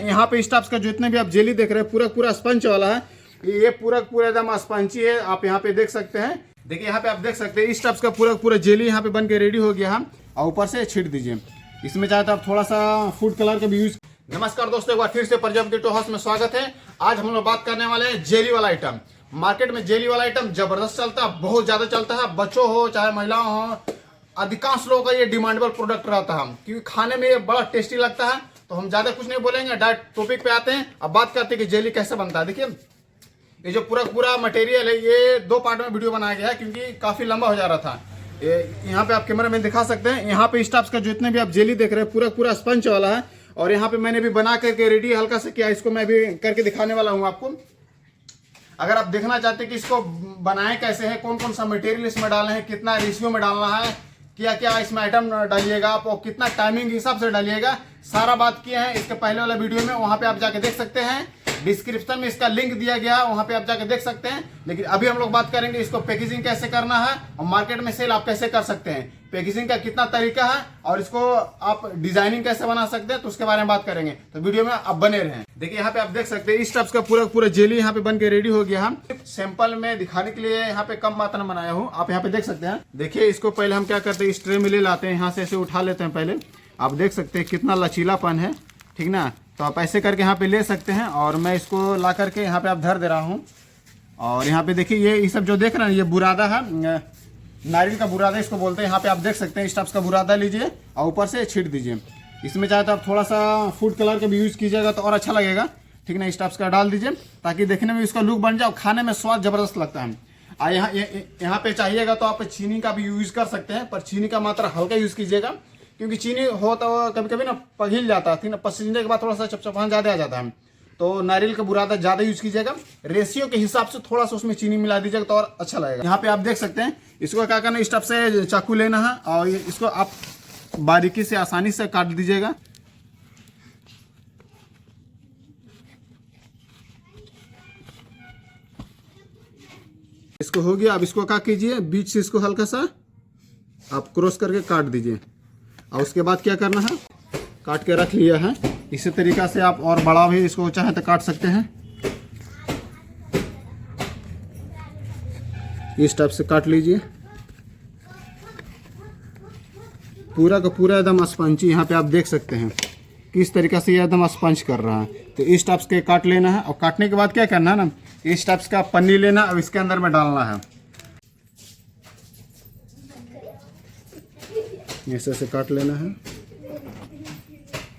यहाँ पे स्टफ्स का जितने भी आप जेली देख रहे हैं पूरा पूरा स्पंज वाला है। ये पूरा पूरा एकदम स्पंजी है। आप यहाँ पे देख सकते हैं। देखिए यहाँ पे आप देख सकते हैं इस स्टफ्स का पूरा पूरा जेली यहाँ पे बन के रेडी हो गया है। और ऊपर से छीट दीजिए। इसमें चाहे तो आप थोड़ा सा फूड कलर का भी यूज। नमस्कार दोस्तों, एक बार फिर से प्रजापति टू हाउस में स्वागत है। आज हम लोग बात करने वाले हैं जेली वाला आइटम। मार्केट में जेली वाला आइटम जबरदस्त चलता है, बहुत ज्यादा चलता है। बच्चों हो चाहे महिलाओं हो, अधिकांश लोगों का ये डिमांडेबल प्रोडक्ट रहता है क्योंकि खाने में ये बड़ा टेस्टी लगता है। तो हम ज्यादा कुछ नहीं बोलेंगे, डायरेक्ट टॉपिक पे आते हैं। अब बात करते हैं कि जेली कैसे बनता है। देखिए ये जो पूरा मटेरियल है ये 2 पार्ट में वीडियो बनाया गया है क्योंकि काफी लंबा हो जा रहा था। यहाँ पे आप कैमरा में दिखा सकते हैं। यहाँ पे स्टफ्स का जितने भी आप जेली देख रहे हैं पूरा पूरा स्पंज वाला है। और यहाँ पे मैंने भी बना करके रेडी हल्का सा किया, इसको मैं भी करके दिखाने वाला हूँ आपको। अगर आप देखना चाहते हैं कि इसको बनाएं कैसे है, कौन कौन सा मटेरियल इसमें डालना है, कितना रेशियो में डालना है, क्या क्या इसमें आइटम डालिएगा आप और कितना टाइमिंग हिसाब से डालिएगा, सारा बात किया है इसके पहले वाला वीडियो में। वहां पे आप जाके देख सकते हैं। डिस्क्रिप्शन में इसका लिंक दिया गया है, वहां पे आप जाके देख सकते हैं। लेकिन अभी हम लोग बात करेंगे इसको पैकेजिंग कैसे करना है और मार्केट में सेल आप कैसे कर सकते हैं, पैकेजिंग का कितना तरीका है और इसको आप डिजाइनिंग कैसे बना सकते हैं, तो उसके बारे में बात करेंगे। तो वीडियो में आप बने रहें। देखिए यहाँ पे आप देख सकते हैं इस स्टफ्स का पूरा पूरा जेली यहाँ पे बन के रेडी हो गया। हम सैंपल में दिखाने के लिए यहाँ पे कम मात्रा में बनाया हूँ। आप यहाँ पे देख सकते हैं। देखिए इसको पहले हम क्या करते हैं, इस ट्रे में ले लाते हैं, यहाँ से ऐसे उठा लेते हैं। पहले आप देख सकते हैं कितना लचीलापन है, ठीक ना। तो आप ऐसे करके यहाँ पे ले सकते हैं और मैं इसको ला करके यहाँ पे आप धर दे रहा हूँ। और यहाँ पे देखिए ये सब जो देख रहे हैं ये बुरादा है, नारियल का बुरादा इसको बोलते हैं। यहाँ पे आप देख सकते हैं स्टफ्स का बुरादा लीजिए और ऊपर से छीट दीजिए। इसमें चाहे तो आप थोड़ा सा फूड कलर का भी यूज कीजिएगा तो और अच्छा लगेगा, ठीक ना। स्टफ्स का डाल दीजिए ताकि देखने में इसका लुक बन जाए और खाने में स्वाद जबरदस्त लगता है। यहाँ पे चाहिएगा तो आप चीनी का भी यूज कर सकते हैं, पर चीनी का मात्रा हल्का यूज कीजिएगा क्योंकि चीनी हो तो कभी कभी ना पिघल जाता है, पसीने के बाद थोड़ा सा चपचपान ज्यादा आ जाता है। तो नारियल का बुरादा ज्यादा यूज कीजिएगा। रेशियो के हिसाब से थोड़ा सा उसमें चीनी मिला दीजिएगा तो और अच्छा लगेगा। यहाँ पे आप देख सकते हैं इसको क्या करना है, स्टफ से चाकू लेना है और इसको आप बारीकी से आसानी से काट दीजिएगा। इसको हो गया। अब इसको क्या कीजिए, बीच से इसको हल्का सा आप क्रॉस करके काट दीजिए। और उसके बाद क्या करना है, काट के रख लिया है। इसी तरीका से आप और बड़ा भी इसको चाहे तो काट सकते हैं। इस टाइप से काट लीजिए। पूरा का पूरा एकदम स्पंजी यहाँ पे आप देख सकते हैं किस तरीका से ये एकदम स्पंज कर रहा है। तो इस टाइप के काट लेना है और काटने के बाद क्या करना है ना, इस टाइप का पन्नी लेना और इसके अंदर में डालना है। ऐसे काट लेना है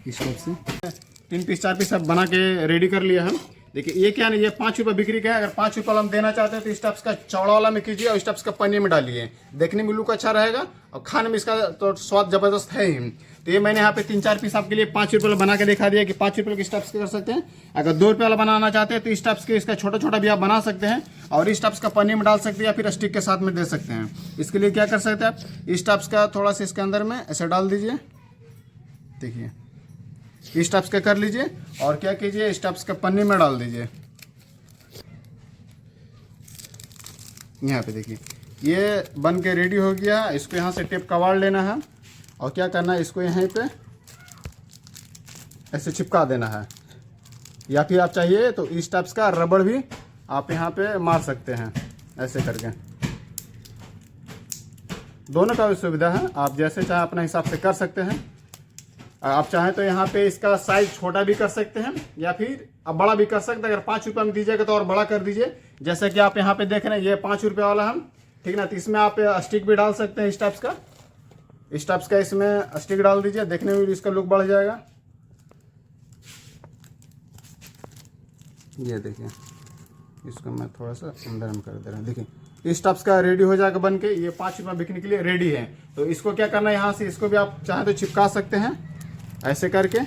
इस टाइप से। 3 पीस 4 पीस सब बना के रेडी कर लिया है। देखिए ये क्या नहीं, ये 5 रुपये बिक्री का है। अगर 5 रुपये वाला हम देना चाहते हैं तो स्टफ्स का चौड़ा वाला में कीजिए और स्टफ्स का पन्नी में डालिए। देखने में लुक अच्छा रहेगा और खाने में इसका तो स्वाद जबरदस्त है ही। तो ये मैंने यहाँ पे 3-4 पीस आपके लिए 5 रुपये वाला बना के दिखा दिया कि 5 रुपये के स्टफ्स कर सकते हैं। अगर 2 रुपये वाला बनाना चाहते हैं तो स्टफ्स के इसका छोटा छोटा भी आप बना सकते हैं और इस स्टफ्स का पन्नी में डाल सकते हैं या फिर स्टिक के साथ में दे सकते हैं। इसके लिए क्या कर सकते हैं आप, इस स्टफ्स का थोड़ा सा इसके अंदर में ऐसे डाल दीजिए। देखिए इस स्टफ्स का कर लीजिए और क्या कीजिए, स्टफ्स का पन्नी में डाल दीजिए। यहाँ पे देखिए ये बन के रेडी हो गया। इसको यहाँ से टेप कवाड़ लेना है और क्या करना है, इसको यहाँ पे ऐसे चिपका देना है। या फिर आप चाहिए तो इस टाइप्स का रबड़ भी आप यहाँ पे मार सकते हैं ऐसे करके। दोनों का भी सुविधा है, आप जैसे चाहे अपने हिसाब से कर सकते हैं। आप चाहें तो यहाँ पे इसका साइज छोटा भी कर सकते हैं या फिर आप बड़ा भी कर सकते हैं। अगर 5 रुपये में दीजिएगा तो और बड़ा कर दीजिए। जैसे कि आप यहाँ पे देख रहे हैं ये 5 रुपये वाला हम, ठीक ना। तो इसमें आप स्टिक भी डाल सकते हैं। इस टाइप्स का इसमें स्टिक डाल दीजिए, देखने में भी इसका लुक बढ़ जाएगा। ये देखिए इसको मैं थोड़ा सा अंदर में कर दे रहा हूँ। देखिए इस टाइप्स का रेडी हो जाएगा बन के। ये 5 रुपये बिकने के लिए रेडी है। तो इसको क्या करना है, यहाँ से इसको भी आप चाहें तो चिपका सकते हैं ऐसे करके।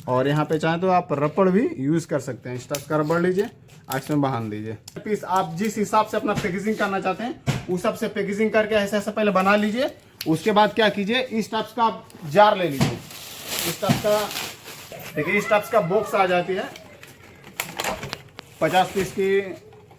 और यहाँ पे चाहें तो आप रबड़ भी यूज कर सकते हैं। इस टाइप का रबड़ लीजिए, इसमें बांध दीजिए। पीस आप जिस हिसाब से अपना पैकेजिंग करना चाहते हैं उस हिसाब से पैकेजिंग करके ऐसे ऐसे पहले बना लीजिए। उसके बाद क्या कीजिए, इस टाइप का आप जार ले लीजिए। इस टाइप का देखिए, इस टाइप का बॉक्स आ जाती है, 50 पीस की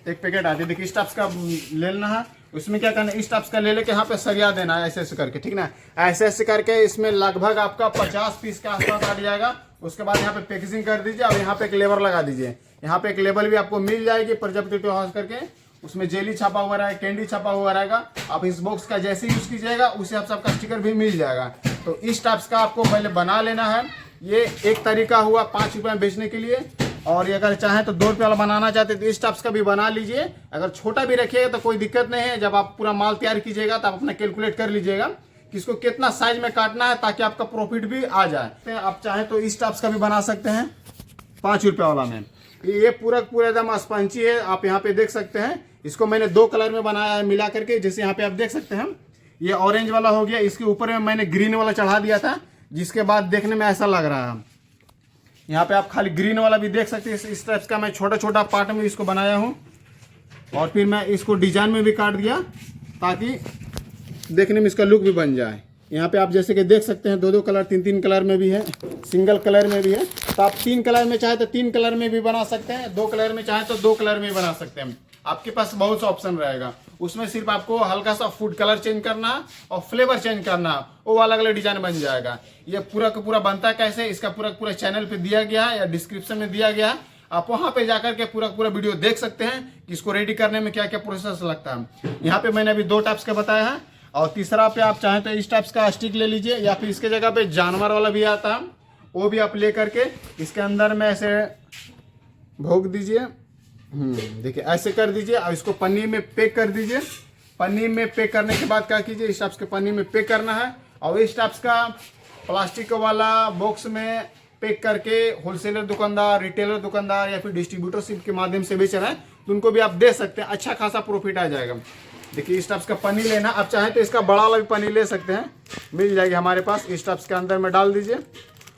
एक पैकेट आती है। देखिए इस टाइप का ले लेना है। उसमें क्या करना है, इस टाइप का ले लेके यहाँ पे सरिया देना है ऐसे ऐसे करके, ठीक ना। ऐसे ऐसे करके इसमें लगभग आपका 50 पीस के आसपास आ जाएगा। उसके बाद यहाँ पे पैकेजिंग कर दीजिए और यहाँ पे एक लेबर लगा दीजिए। यहाँ पे एक लेबल भी आपको मिल जाएगी प्रजापति टॉय हाउस करके, उसमें जेली छापा हुआ रहेगा, कैंडी छापा हुआ रहेगा। आप इस बॉक्स का जैसे यूज कीजिएगा उसी हिसाब से आपका स्टिकर भी मिल जाएगा। तो इस टाइप का आपको पहले बना लेना है। ये एक तरीका हुआ 5 रुपये में बेचने के लिए, और ये अगर चाहें तो 2 रुपये वाला बनाना चाहते तो इस टाइप का भी बना लीजिए। अगर छोटा भी रखिएगा तो कोई दिक्कत नहीं है। जब आप पूरा माल तैयार कीजिएगा तो आप अपना कैलकुलेट कर लीजिएगा कि इसको कितना साइज में काटना है ताकि आपका प्रॉफिट भी आ जाए। आप चाहें तो इस टाइप का भी बना सकते हैं 5 रुपये वाला में। ये पूरा एकदम स्पंची है, आप यहाँ पे देख सकते हैं। इसको मैंने 2 कलर में बनाया है मिला करके, जैसे यहाँ पे आप देख सकते हैं। ये ऑरेंज वाला हो गया, इसके ऊपर में मैंने ग्रीन वाला चढ़ा दिया था, जिसके बाद देखने में ऐसा लग रहा है। यहाँ पे आप खाली ग्रीन वाला भी देख सकते हैं। इस टाइप का मैं छोटा छोटा पार्ट में इसको बनाया हूँ, और फिर मैं इसको डिजाइन में भी काट दिया ताकि देखने में इसका लुक भी बन जाए। यहाँ पे आप जैसे कि देख सकते हैं 2-2 कलर, 3-3 कलर में भी है, सिंगल कलर में भी है। तो आप 3 कलर में चाहे तो 3 कलर में भी बना सकते हैं, 2 कलर में चाहे तो 2 कलर में भी बना सकते हैं। आपके पास बहुत सा ऑप्शन रहेगा। उसमें सिर्फ आपको हल्का सा फूड कलर चेंज करना और फ्लेवर चेंज करना, वो अलग अलग डिजाइन बन जाएगा। ये पूरा का पूरा बनता है कैसे, इसका पूरा चैनल पे दिया गया है या डिस्क्रिप्शन में दिया गया है। आप वहाँ पे जाकर के पूरा वीडियो देख सकते हैं कि इसको रेडी करने में क्या क्या प्रोसेस लगता है। यहाँ पे मैंने अभी 2 टाइप्स का बताया है, और तीसरा पे आप चाहें तो इस टाइप्स का स्टिक ले लीजिए, या फिर इसके जगह पे जानवर वाला भी आता है, वो भी आप ले करके इसके अंदर में ऐसे भोग दीजिए। देखिए ऐसे कर दीजिए और इसको पन्नी में पैक कर दीजिए। पन्नी में पैक करने के बाद क्या कीजिए, इस टाइप्स के पन्नी में पैक करना है, और इस टाइप्स का प्लास्टिक वाला बॉक्स में पैक करके होलसेलर दुकानदार, रिटेलर दुकानदार या फिर डिस्ट्रीब्यूटरशिप के माध्यम से बेच रहे हैं तो उनको भी आप दे सकते हैं। अच्छा खासा प्रॉफिट आ जाएगा। देखिए इस टाइप्स का पन्नी लेना, आप चाहें तो इसका बड़ा वाला भी पन्नी ले सकते हैं, मिल जाएगी हमारे पास। इस टाइप्स के अंदर में डाल दीजिए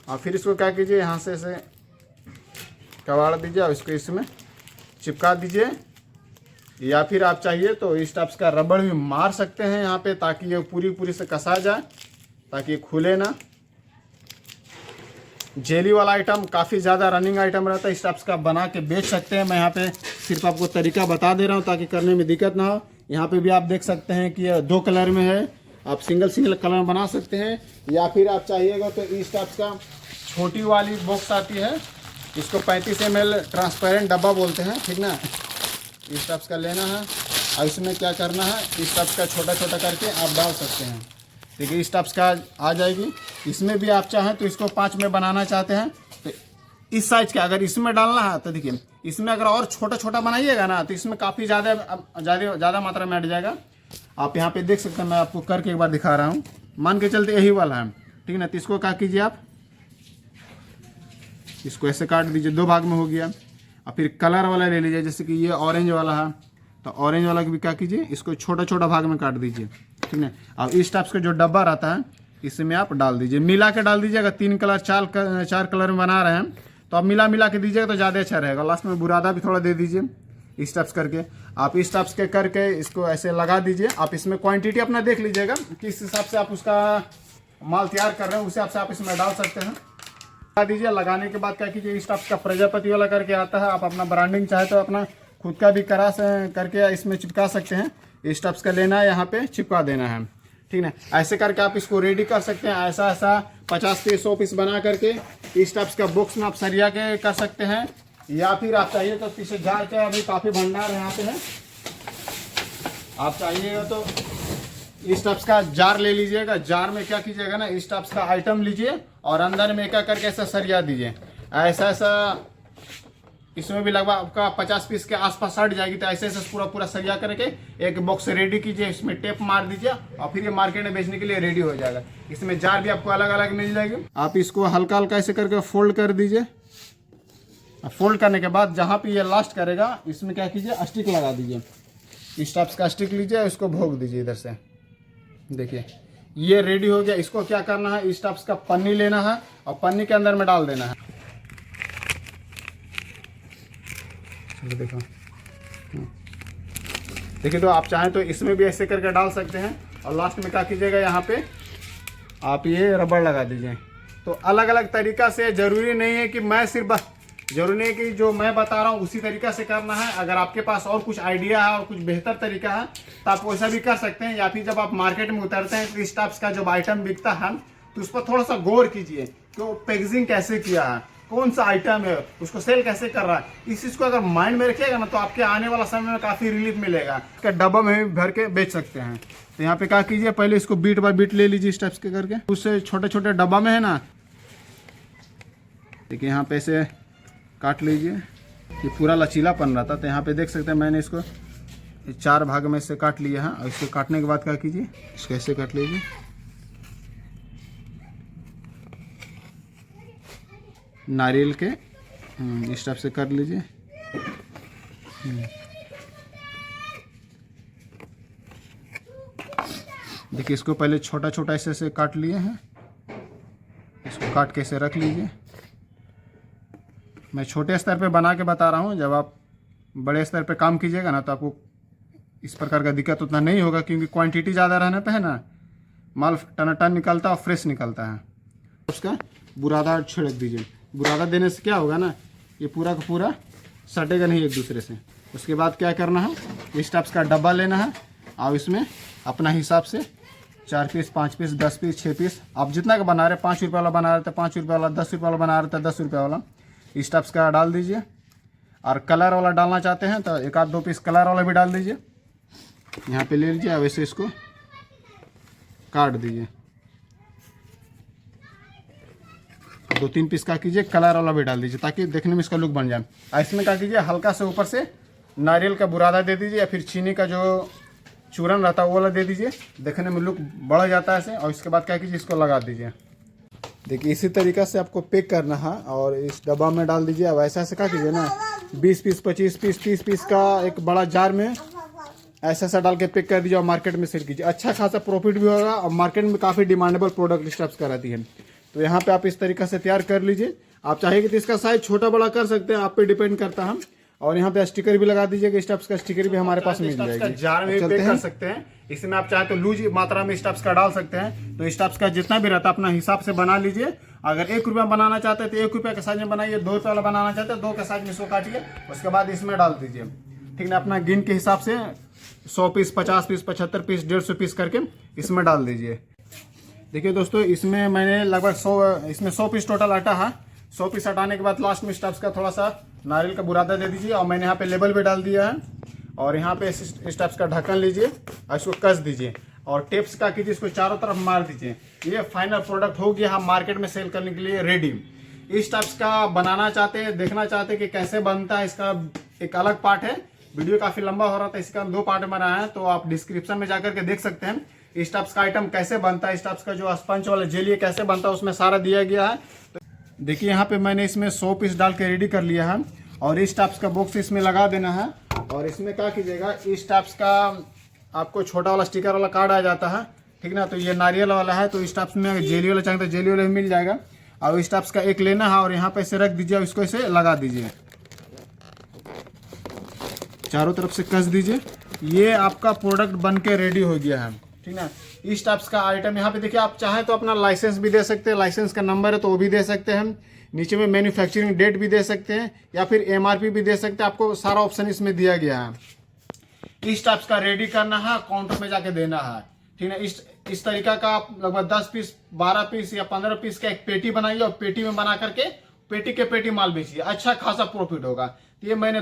और फिर इसको क्या कीजिए, यहाँ से ऐसे कबाड़ दीजिए और इसको इसमें चिपका दीजिए, या फिर आप चाहिए तो इस टाइप्स का रबड़ भी मार सकते हैं यहाँ पे, ताकि ये पूरी से कसा जाए, ताकि ये खुले ना। जेली वाला आइटम काफ़ी ज़्यादा रनिंग आइटम रहता है, इस टाइप्स का बना के बेच सकते हैं। मैं यहाँ पे सिर्फ आपको तरीका बता दे रहा हूँ ताकि करने में दिक्कत ना हो। यहाँ पे भी आप देख सकते हैं कि ये 2 कलर में है, आप सिंगल कलर में बना सकते हैं, या फिर आप चाहिएगा तो इस टाइप्स का छोटी वाली बॉक्स आती है, इसको 35 ml ट्रांसपेरेंट डब्बा बोलते हैं, ठीक ना। इस टाइप्स का लेना है और इसमें क्या करना है, इस टाइप्स का छोटा छोटा करके आप डाल सकते हैं। देखिए इस टाइप्स का आ जाएगी। इसमें भी आप चाहें तो इसको 5 में बनाना चाहते हैं तो इस साइज का अगर इसमें डालना है तो देखिए इसमें अगर और छोटा छोटा बनाइएगा ना तो इसमें काफ़ी ज़्यादा मात्रा में हट जाएगा। आप यहाँ पे देख सकते हैं, मैं आपको करके एक बार दिखा रहा हूँ। मान के चलते यही वाला है, ठीक ना। तो इसको क्या कीजिए, आप इसको ऐसे काट दीजिए, 2 भाग में हो गया। और फिर कलर वाला ले लीजिए, जैसे कि ये ऑरेंज वाला है तो ऑरेंज वाला भी क्या कीजिए, इसको छोटा छोटा भाग में काट दीजिए, ठीक है। और इस टाइप्स का जो डब्बा रहता है इसमें आप डाल दीजिए, मिला के डाल दीजिए। अगर 3 कलर 4 कलर में बना रहे हैं तो आप मिला के दीजिएगा तो ज़्यादा अच्छा रहेगा। लास्ट में बुरादा भी थोड़ा दे दीजिए इस टाइप्स करके। आप इस टाइप्स के करके इसको ऐसे लगा दीजिए। आप इसमें क्वांटिटी अपना देख लीजिएगा, किस हिसाब से आप उसका माल तैयार कर रहे हैं उस हिसाब से आप इसमें डाल सकते हैं। लगा दीजिए। लगाने के बाद क्या कीजिए, इस टाइप्स का प्रजापति वाला करके आता है, आप अपना ब्रांडिंग चाहे तो अपना खुद का भी करके इसमें चिपका सकते हैं। इस टाइप्स का लेना है, यहाँ पे चिपका देना है, ठीक है। ऐसे करके आप इसको रेडी कर सकते हैं। ऐसा 50 से 100 पीस बना करके इस टाइप्स का बॉक्स में आप सरिया के कर सकते हैं, या फिर आप चाहिए तो पीछे जार के अभी काफ़ी भंडार यहाँ पे है। आप चाहिएगा तो इस टाइप्स का जार ले लीजिएगा। जार में क्या कीजिएगा ना, इस टाइप्स का आइटम लीजिए और अंदर में एक करके ऐसा सरिया दीजिए। ऐसा इसमें भी लगभग आपका 50 पीस के आसपास हट जाएगी। तो ऐसे पूरा सरिया करके एक बॉक्स रेडी कीजिए, इसमें टेप मार दीजिए और फिर ये मार्केट में बेचने के लिए रेडी हो जाएगा। इसमें जार भी आपको अलग अलग मिल जाएगी। आप इसको हल्का हल्का ऐसे करके फोल्ड कर दीजिए। फोल्ड करने के बाद जहाँ पे ये लास्ट करेगा इसमें क्या कीजिए, स्टिक लगा दीजिए। इस टाइप्स का स्टिक लीजिए, इसको भोग दीजिए इधर से। देखिए ये रेडी हो गया। इसको क्या करना है, इस टाइप्स का पन्नी लेना है और पन्नी के अंदर में डाल देना है। देखो देखिए, तो आप चाहें तो इसमें भी ऐसे करके डाल सकते हैं। और लास्ट में क्या कीजिएगा, यहाँ पे आप ये रबड़ लगा दीजिए। तो अलग अलग तरीका से, ज़रूरी नहीं है कि मैं सिर्फ जरूरी नहीं कि जो मैं बता रहा हूँ उसी तरीका से करना है। अगर आपके पास और कुछ आइडिया है और कुछ बेहतर तरीका है तो आप वैसा भी कर सकते हैं। या फिर जब आप मार्केट में उतरते हैं तो इस टाइप्स का जब आइटम बिकता है तो उस पर थोड़ा सा गौर कीजिए कि वो पैकेजिंग कैसे किया है, कौन सा आइटम है, उसको सेल कैसे कर रहा है। इस चीज़ को अगर माइंड में रखिएगा ना तो आपके आने वाला समय में काफ़ी रिलीफ मिलेगा। इसका डब्बा में भी भर के बेच सकते हैं। तो यहाँ पे क्या कीजिए, पहले इसको बीट बाय बीट ले लीजिए इस टाइप्स के करके। उससे छोटे छोटे डब्बा में है ना, देखिए यहाँ पे से काट लीजिए। ये पूरा लचीलापन रहता, तो यहाँ पे देख सकते हैं मैंने इसको 4 भाग में से काट लिया है। और इसको काटने के बाद क्या कीजिए, इसको ऐसे काट लीजिए। नारियल के इस टाइप से कर लीजिए। देखिए इसको पहले छोटा छोटा ऐसे काट लिए हैं। इसको काट के ऐसे रख लीजिए। मैं छोटे स्तर पे बना के बता रहा हूँ, जब आप बड़े स्तर पे काम कीजिएगा ना तो आपको इस प्रकार का दिक्कत उतना नहीं होगा, क्योंकि क्वांटिटी ज़्यादा रहने पे है ना माल टन निकलता है और फ्रेश निकलता है। उसका बुरादा छिड़क दीजिए। बुरादा देने से क्या होगा ना, ये पूरा का पूरा सटेगा नहीं एक दूसरे से। उसके बाद क्या करना है, इस टाइप्स का डब्बा लेना है और इसमें अपना हिसाब से 4 पीस, 5 पीस, 10 पीस, 6 पीस, आप जितना का बना रहे, 5 रुपये वाला बना रहे थे 5 रुपये वाला, 10 रुपये वाला बना रहे थे 10 रुपये वाला, इस टाइप्स का डाल दीजिए। और कलर वाला डालना चाहते हैं तो 1-2 पीस कलर वाला भी डाल दीजिए। यहाँ पे ले लीजिए, वैसे इसको काट दीजिए। 2-3 पीस का कीजिए, कलर वाला भी डाल दीजिए ताकि देखने में इसका लुक बन जाए। इसमें क्या कीजिए, हल्का से ऊपर से नारियल का बुरादा दे दीजिए या फिर चीनी का जो चूरन रहता है वो वाला दे दीजिए, देखने में लुक बढ़ जाता है ऐसे। और इसके बाद क्या कीजिए, इसको लगा दीजिए। देखिए इसी तरीक़ा से आपको पैक करना है और इस डब्बा में डाल दीजिए। अब ऐसा ऐसे क्या कीजिए ना, 20 पीस, 25 पीस, 30 पीस का एक बड़ा जार में ऐसा ऐसा डाल के पैक कर दीजिए और मार्केट में सेल कीजिए। अच्छा खासा प्रॉफिट भी होगा और मार्केट में काफ़ी डिमांडेबल प्रोडक्ट इस टाइप्स का रहती है। तो यहाँ पे आप इस तरीक़ा से तैयार कर लीजिए। आप चाहेंगे तो इसका साइज छोटा बड़ा कर सकते हैं, आप पे डिपेंड करता है। और यहाँ पे स्टिकर भी लगा दीजिएगा, इस टाइप्स का स्टिकर भी हमारे पास मिल जाएगा। जार में पैक कर सकते हैं। इसमें आप चाहे तो लूज मात्रा में इस टाइप्स का डाल सकते हैं। तो इस टाइप्स का जितना भी रहता है अपना हिसाब से बना लीजिए। अगर 1 रुपया बनाना चाहते हैं तो 1 रुपये के साइज में बनाइए, 2 रुपये वाला बनाना चाहते हैं 2 के साइज में इसको काटिए, उसके बाद इसमें डाल दीजिए। ठीक है, अपना गिन के हिसाब से 100 पीस, 50 पीस, 75 पीस, 150 पीस करके इसमें डाल दीजिए। देखिए दोस्तों, इसमें मैंने लगभग 100 पीस टोटल आटा है। 100 पीस हटाने के बाद लास्ट में इस टाइप्स का थोड़ा सा नारियल का बुरादा दे दीजिए। और मैंने यहाँ पे लेबल भी डाल दिया है। और यहाँ पे इस टाइप्स का ढक्कन लीजिए और इसको कस दीजिए और टेप्स का कीजिए, इसको चारों तरफ मार दीजिए। ये फाइनल प्रोडक्ट हो गया, हम मार्केट में सेल करने के लिए रेडी। इस टाइप्स का बनाना चाहते हैं, देखना चाहते हैं कि कैसे बनता है, इसका एक अलग पार्ट है। वीडियो काफ़ी लंबा हो रहा था, इसका 2 पार्ट में बनाया है, तो आप डिस्क्रिप्शन में जाकर के देख सकते हैं इस टाइप्स का आइटम कैसे बनता है। इस टाइप्स का जो स्पंज वाला जेली कैसे बनता है उसमें सारा दिया गया है। तो देखिए यहाँ पे मैंने इसमें 100 पीस डाल के रेडी कर लिया है और इस टाइप्स का बॉक्स इसमें लगा देना है। और इसमें क्या कीजिएगा, इस टाइप्स का आपको छोटा वाला स्टिकर वाला कार्ड आ जाता है, ठीक ना। तो ये नारियल वाला है, तो इस टाइप्स में जेली वाला चाहिए तो जेली वाला भी मिल जाएगा। और इस टाइप्स का एक लेना है और यहाँ पे इसे रख दीजिए और इसको इसे लगा दीजिए, चारों तरफ से कस दीजिए। ये आपका प्रोडक्ट बन के रेडी हो गया है, ठीक ना। इस टाइप्स का आइटम यहाँ पे देखिए, आप चाहें तो अपना लाइसेंस भी दे सकते हैं, लाइसेंस का नंबर है तो वो भी दे सकते हैं। नीचे में मैन्युफैक्चरिंग डेट भी दे सकते हैं या फिर MRP भी दे सकते हैं। आपको सारा ऑप्शन इसमें दिया गया है। इस टाइप्स का रेडी करना है, काउंटर में जाके देना है, ठीक है। इस तरीका का आप लगभग 10 पीस, 12 पीस या 15 पीस का एक पेटी बनाइए और पेटी में बना करके पेटी के पेटी माल बेचिए, अच्छा खासा प्रॉफिट होगा। तो ये मैंने